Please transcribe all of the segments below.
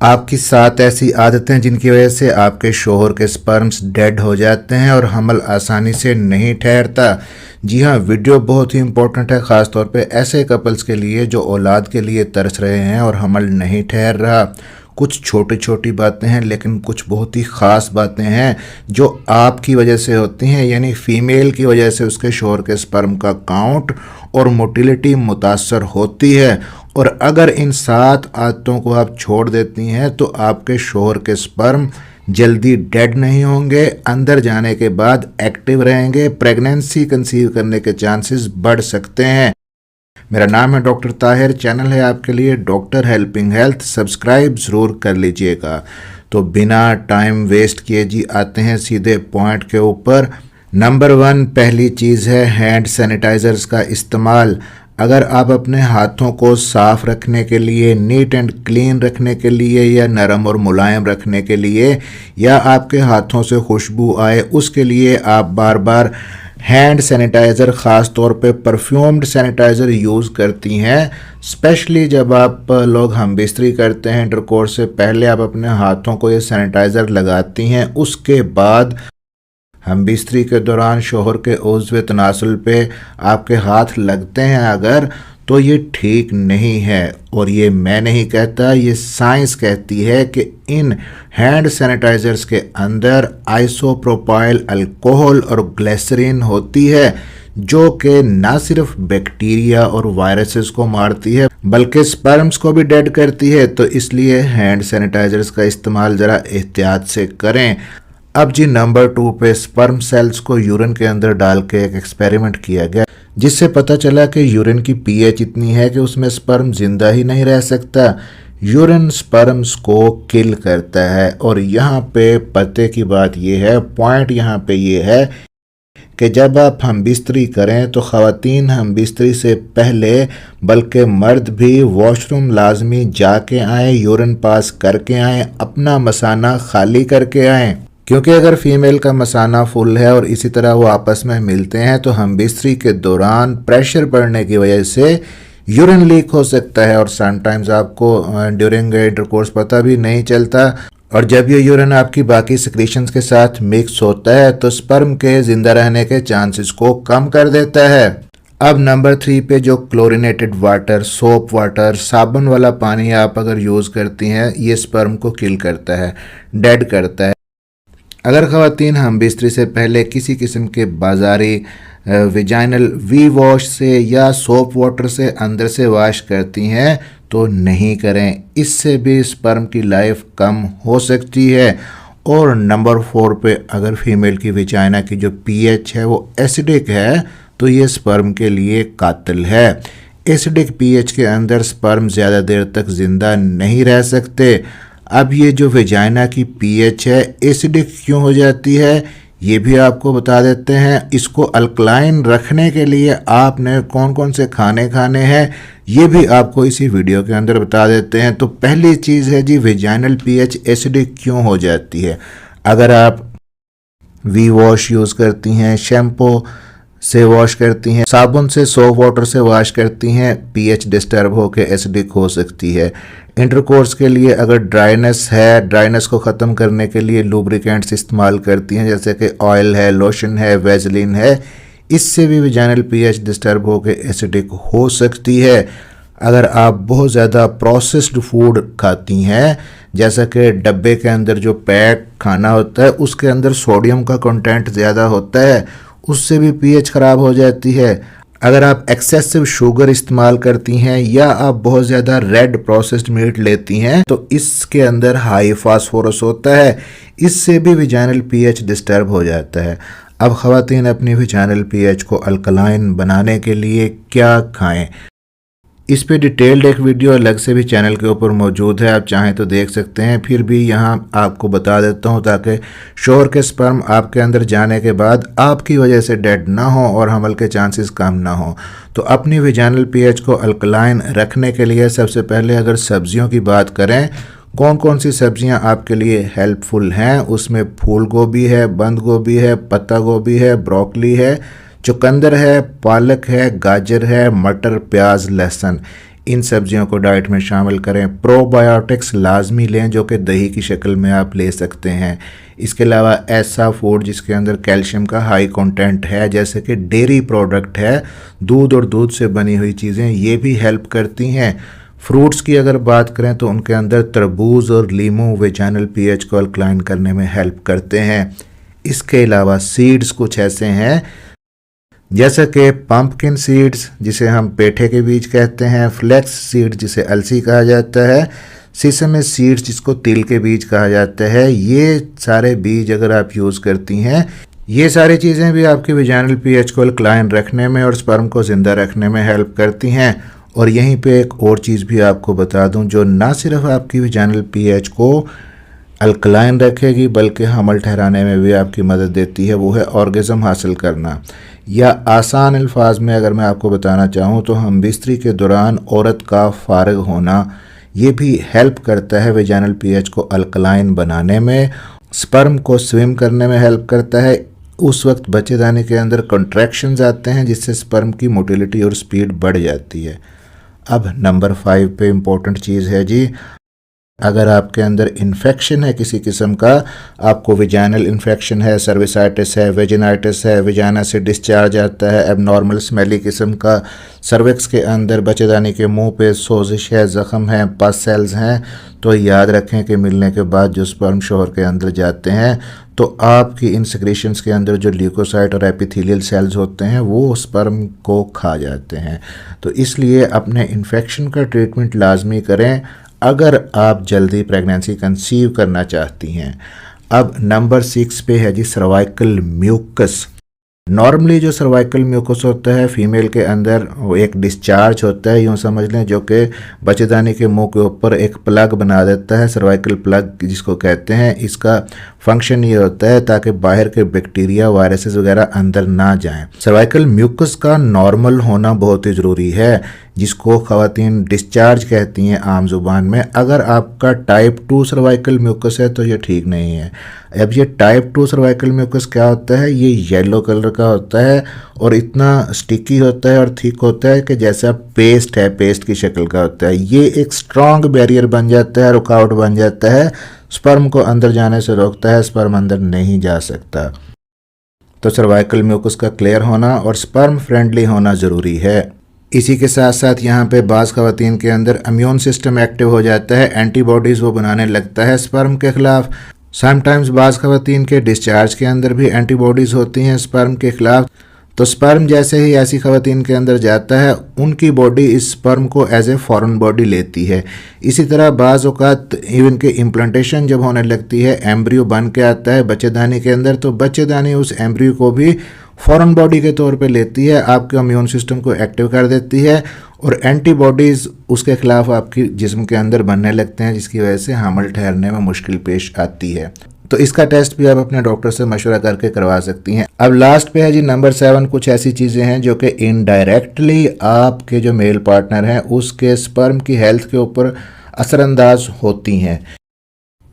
आपकी 7 ऐसी आदतें जिनकी वजह से आपके शोहर के स्पर्म्स डेड हो जाते हैं और हमल आसानी से नहीं ठहरता। जी हाँ, वीडियो बहुत ही इंपॉर्टेंट है, ख़ास तौर पे ऐसे कपल्स के लिए जो औलाद के लिए तरस रहे हैं और हमल नहीं ठहर रहा। कुछ छोटी छोटी बातें हैं लेकिन कुछ बहुत ही ख़ास बातें हैं जो आपकी वजह से होती हैं, यानी फीमेल की वजह से उसके शोहर के स्पर्म का काउंट और मोटिलिटी मुतासर होती है। और अगर इन 7 आदतों को आप छोड़ देती हैं तो आपके शोहर के स्पर्म जल्दी डेड नहीं होंगे, अंदर जाने के बाद एक्टिव रहेंगे, प्रेगनेंसी कंसीव करने के चांसेस बढ़ सकते हैं। मेरा नाम है डॉक्टर ताहिर, चैनल है आपके लिए डॉक्टर हेल्पिंग हेल्थ, सब्सक्राइब ज़रूर कर लीजिएगा। तो बिना टाइम वेस्ट किए जी आते हैं सीधे पॉइंट के ऊपर। नंबर 1 पहली चीज़ है हैंड सैनिटाइज़र्स का इस्तेमाल। अगर आप अपने हाथों को साफ़ रखने के लिए, नीट एंड क्लीन रखने के लिए, या नरम और मुलायम रखने के लिए, या आपके हाथों से खुशबू आए उसके लिए आप बार बार हैंड सैनिटाइज़र, ख़ास तौर पे परफ्यूम्ड सैनिटाइज़र यूज़ करती हैं। स्पेशली जब आप लोग हम बिस्तरी करते हैं, इंटरकोर्स से पहले आप अपने हाथों को ये सैनिटाइज़र लगाती हैं, उसके बाद हम बिस्तरी के दौरान शोहर के उज़्व तनासुल पे आपके हाथ लगते हैं अगर, तो ये ठीक नहीं है। और ये मैं नहीं कहता, ये साइंस कहती है कि इन हैंड सैनिटाइज़र्स के अंदर आइसोप्रोपाइल अल्कोहल और ग्लिसरीन होती है जो कि ना सिर्फ बैक्टीरिया और वायरसेस को मारती है बल्कि स्पर्म्स को भी डेड करती है। तो इसलिए हैंड सैनिटाइज़र्स का इस्तेमाल ज़रा एहतियात से करें। अब जी नंबर 2 पे स्पर्म सेल्स को यूरिन के अंदर डाल के एक एक्सपेरिमेंट किया गया जिससे पता चला कि यूरिन की पीएच इतनी है कि उसमें स्पर्म जिंदा ही नहीं रह सकता। यूरिन स्पर्म्स को किल करता है। और यहाँ पे पते की बात ये है, पॉइंट यहाँ पे ये है कि जब आप हम बिस्तरी करें तो ख़वातीन हम बिस्तरी से पहले बल्कि मर्द भी वॉशरूम लाजमी जाके आएँ, यूरिन पास करके आएँ, अपना मसाना खाली करके आएँ। क्योंकि अगर फीमेल का मसाना फुल है और इसी तरह वो आपस में मिलते हैं तो हम बिस्तरी के दौरान प्रेशर पड़ने की वजह से यूरिन लीक हो सकता है और समटाइम्स आपको ड्यूरिंग इंटरकोर्स पता भी नहीं चलता। और जब ये यूरिन आपकी बाकी सिक्रीशंस के साथ मिक्स होता है तो स्पर्म के ज़िंदा रहने के चांसेस को कम कर देता है। अब नंबर 3 पे जो क्लोरिनेटेड वाटर, सोप वाटर, साबुन वाला पानी आप अगर यूज़ करती हैं, ये स्पर्म को किल करता है, डेड करता है। अगर ख़वातीन हम बिस्तरी से पहले किसी किस्म के बाज़ारी विजाइनल वी वॉश से या सोप वाटर से अंदर से वॉश करती हैं तो नहीं करें, इससे भी स्पर्म की लाइफ कम हो सकती है। और नंबर 4 पे अगर फीमेल की विजाइना की जो पीएच है वो एसिडिक है तो ये स्पर्म के लिए कातिल है। एसिडिक पीएच के अंदर स्पर्म ज़्यादा देर तक ज़िंदा नहीं रह सकते। अब ये जो वेजाइना की पीएच है एसिडिक क्यों हो जाती है ये भी आपको बता देते हैं। इसको अल्कलाइन रखने के लिए आपने कौन कौन से खाने खाने हैं ये भी आपको इसी वीडियो के अंदर बता देते हैं। तो पहली चीज़ है जी, वेजाइनल पीएच एसिडिक क्यों हो जाती है। अगर आप वी वॉश यूज़ करती हैं, शैम्पू से वॉश करती हैं, साबुन से, सोप वाटर से वॉश करती हैं, पीएच डिस्टर्ब होकर एसिडिक हो सकती है। इंटरकोर्स के लिए अगर ड्राइनेस है, ड्राइनेस को ख़त्म करने के लिए लुब्रिकेंट्स इस्तेमाल करती हैं जैसे कि ऑयल है, लोशन है, वेजलिन है, इससे भी वेजाइनल पीएच डिस्टर्ब होकर एसिडिक हो सकती है। अगर आप बहुत ज़्यादा प्रोसेस्ड फूड खाती हैं जैसा कि डब्बे के अंदर जो पैक खाना होता है उसके अंदर सोडियम का कंटेंट ज़्यादा होता है, उससे भी पीएच ख़राब हो जाती है। अगर आप एक्सेसिव शुगर इस्तेमाल करती हैं या आप बहुत ज़्यादा रेड प्रोसेस्ड मीट लेती हैं तो इसके अंदर हाई फास्फोरस होता है, इससे भी वेजाइनल पीएच डिस्टर्ब हो जाता है। अब ख़वातीन अपनी वेजाइनल पीएच को अल्कलाइन बनाने के लिए क्या खाएं, इस पे डिटेल्ड एक वीडियो अलग से भी चैनल के ऊपर मौजूद है, आप चाहें तो देख सकते हैं। फिर भी यहाँ आपको बता देता हूँ ताकि शोहर के स्पर्म आपके अंदर जाने के बाद आपकी वजह से डेड ना हो और हमल के चांसेस कम ना हो। तो अपनी वेजाइनल पीएच को अल्कलाइन रखने के लिए सबसे पहले अगर सब्जियों की बात करें, कौन कौन सी सब्जियां आपके लिए हेल्पफुल हैं, उसमें फूल गोभी है, बंद गोभी है, पत्ता गोभी है, ब्रोकली है, चुकंदर है, पालक है, गाजर है, मटर, प्याज, लहसुन। इन सब्जियों को डाइट में शामिल करें। प्रोबायोटिक्स लाजमी लें जो कि दही की शक्ल में आप ले सकते हैं। इसके अलावा ऐसा फूड जिसके अंदर कैल्शियम का हाई कंटेंट है जैसे कि डेयरी प्रोडक्ट है, दूध और दूध से बनी हुई चीज़ें, ये भी हेल्प करती हैं। फ्रूट्स की अगर बात करें तो उनके अंदर तरबूज और लीमू वेजाइनल पीएच को अल्कलाइन करने में हेल्प करते हैं। इसके अलावा सीड्स कुछ ऐसे हैं जैसे कि पंपकिन सीड्स जिसे हम पेठे के बीज कहते हैं, फ्लेक्स सीड्स जिसे अलसी कहा जाता है, सीसम सीड्स जिसको तिल के बीज कहा जाता है। ये सारे बीज अगर आप यूज़ करती हैं, ये सारी चीज़ें भी आपके वेजाइनल पीएच को अल्कलाइन रखने में और स्पर्म को ज़िंदा रखने में हेल्प करती हैं। और यहीं पे एक और चीज़ भी आपको बता दूं जो ना सिर्फ आपकी वेजाइनल पीएच को अल्कलाइन रखेगी बल्कि हमल ठहराने में भी आपकी मदद देती है, वो है ऑर्गेज़म हासिल करना। या आसान अल्फाज में अगर मैं आपको बताना चाहूँ तो हम बिस्तरी के दौरान औरत का फारिग होना, ये भी हेल्प करता है वेजाइनल पीएच को अल्कलाइन बनाने में। स्पर्म को स्विम करने में हेल्प करता है। उस वक्त बच्चेदानी के अंदर कॉन्ट्रैक्शंस आते हैं जिससे स्पर्म की मोटिलिटी और स्पीड बढ़ जाती है। अब नंबर 5 पे इम्पोर्टेंट चीज़ है जी, अगर आपके अंदर इन्फेक्शन है किसी किस्म का, आपको वेजाइनल इन्फेक्शन है, सर्विसाइटिस है, वेजिनाइटिस है, वेजाइना से डिस्चार्ज आता है, एबनॉर्मल स्मेली किस्म का, सर्विक्स के अंदर बच्चेदानी के मुंह पे सोजिश है, ज़ख़म है, पस सेल्स हैं, तो याद रखें कि मिलने के बाद जो स्पर्म शोहर के अंदर जाते हैं तो आपकी इन सेक्रेशंस के अंदर जो ल्यूकोसाइट और एपिथेलियल सेल्स होते हैं वो स्पर्म को खा जाते हैं। तो इसलिए अपने इन्फेक्शन का ट्रीटमेंट लाजमी करें अगर आप जल्दी प्रेगनेंसी कंसीव करना चाहती हैं। अब नंबर 6 पे है जी सर्वाइकल म्यूकस। नॉर्मली जो सर्वाइकल म्यूकस होता है फीमेल के अंदर वो एक डिस्चार्ज होता है, यूँ समझ लें, जो कि बच्चेदानी के मुंह के ऊपर एक प्लग बना देता है, सर्वाइकल प्लग जिसको कहते हैं। इसका फंक्शन ये होता है ताकि बाहर के बैक्टीरिया वायरसेस वगैरह अंदर ना जाएं। सर्वाइकल म्यूकस का नॉर्मल होना बहुत ही ज़रूरी है, जिसको ख़वातीन डिस्चार्ज कहती हैं आम ज़ुबान में। अगर आपका टाइप 2 सर्वाइकल म्यूकस है तो ये ठीक नहीं है। अब ये टाइप 2 सर्वाइकल म्यूकस क्या होता है, ये येलो कलर का होता है और इतना स्टिकी होता है और थिक होता है कि जैसा पेस्ट है, पेस्ट की शक्ल का होता है। ये एक स्ट्रॉन्ग बैरियर बन जाता है, रुकावट बन जाता है, स्पर्म को अंदर जाने से रोकता है, स्पर्म अंदर नहीं जा सकता। तो सर्वाइकल म्यूकस का क्लियर होना और स्पर्म फ्रेंडली होना ज़रूरी है। इसी के साथ साथ यहाँ पे बाज़ ख़वातीन के अंदर इम्यून सिस्टम एक्टिव हो जाता है, एंटीबॉडीज़ वो बनाने लगता है स्पर्म के ख़िलाफ़। समटाइम्स बाज़ ख़वातीन के डिस्चार्ज के अंदर भी एंटीबॉडीज़ होती हैं स्पर्म के ख़िलाफ़। तो स्पर्म जैसे ही ऐसी ख़वातीन के अंदर जाता है उनकी बॉडी इस स्पर्म को एज ए फॉरेन बॉडी लेती है। इसी तरह बाज़ औक़ात इवन के इम्प्लांटेशन जब होने लगती है, एम्ब्रियो बन के आता है बच्चेदानी के अंदर, तो बच्चेदानी उस एम्ब्रियो को भी फॉरेन बॉडी के तौर पे लेती है, आपके इम्यून सिस्टम को एक्टिव कर देती है और एंटीबॉडीज़ उसके ख़िलाफ़ आपकी जिस्म के अंदर बनने लगते हैं, जिसकी वजह से हमल ठहरने में मुश्किल पेश आती है। तो इसका टेस्ट भी आप अपने डॉक्टर से मशवरा करके करवा सकती हैं। अब लास्ट पे है जी नंबर 7, कुछ ऐसी चीज़ें हैं जो कि इनडायरेक्टली आपके जो मेल पार्टनर हैं उसके स्पर्म की हेल्थ के ऊपर असरअंदाज होती हैं।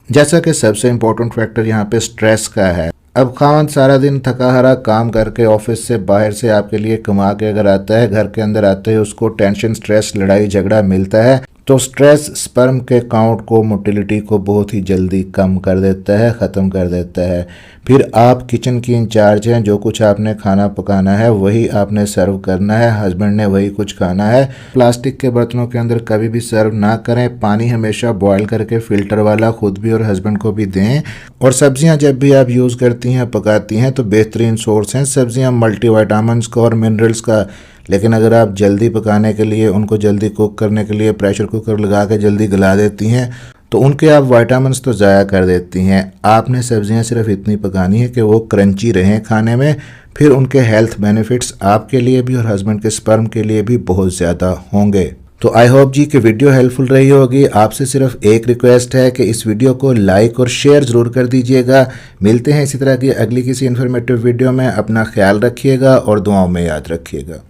जैसा कि सबसे इम्पोर्टेंट फैक्टर यहाँ पे स्ट्रेस का है। अब खावंद सारा दिन थका हारा काम करके ऑफिस से बाहर से आपके लिए कमा के अगर आता है, घर के अंदर आते ही उसको टेंशन, स्ट्रेस, लड़ाई झगड़ा मिलता है, तो स्ट्रेस स्पर्म के काउंट को, मोटिलिटी को बहुत ही जल्दी कम कर देता है, ख़त्म कर देता है। फिर आप किचन की इंचार्ज हैं, जो कुछ आपने खाना पकाना है वही आपने सर्व करना है, हस्बैंड ने वही कुछ खाना है। प्लास्टिक के बर्तनों के अंदर कभी भी सर्व ना करें। पानी हमेशा बॉयल करके फ़िल्टर वाला खुद भी और हस्बैंड को भी दें। और सब्जियां जब भी आप यूज़ करती हैं, पकाती हैं, तो बेहतरीन सोर्स हैं सब्जियां मल्टीविटामिन्स का और मिनरल्स का। लेकिन अगर आप जल्दी पकाने के लिए, उनको जल्दी कुक करने के लिए प्रेशर कुकर लगा के जल्दी गला देती हैं, तो उनके आप विटामिन्स तो ज़ाया कर देती हैं। आपने सब्जियां सिर्फ इतनी पकानी है कि वो क्रंची रहें खाने में, फिर उनके हेल्थ बेनिफिट्स आपके लिए भी और हस्बैंड के स्पर्म के लिए भी बहुत ज़्यादा होंगे। तो आई होप जी कि वीडियो हेल्पफुल रही होगी। आपसे सिर्फ एक रिक्वेस्ट है कि इस वीडियो को लाइक और शेयर ज़रूर कर दीजिएगा। मिलते हैं इसी तरह की अगली किसी इन्फॉर्मेटिव वीडियो में। अपना ख्याल रखिएगा और दुआओं में याद रखिएगा।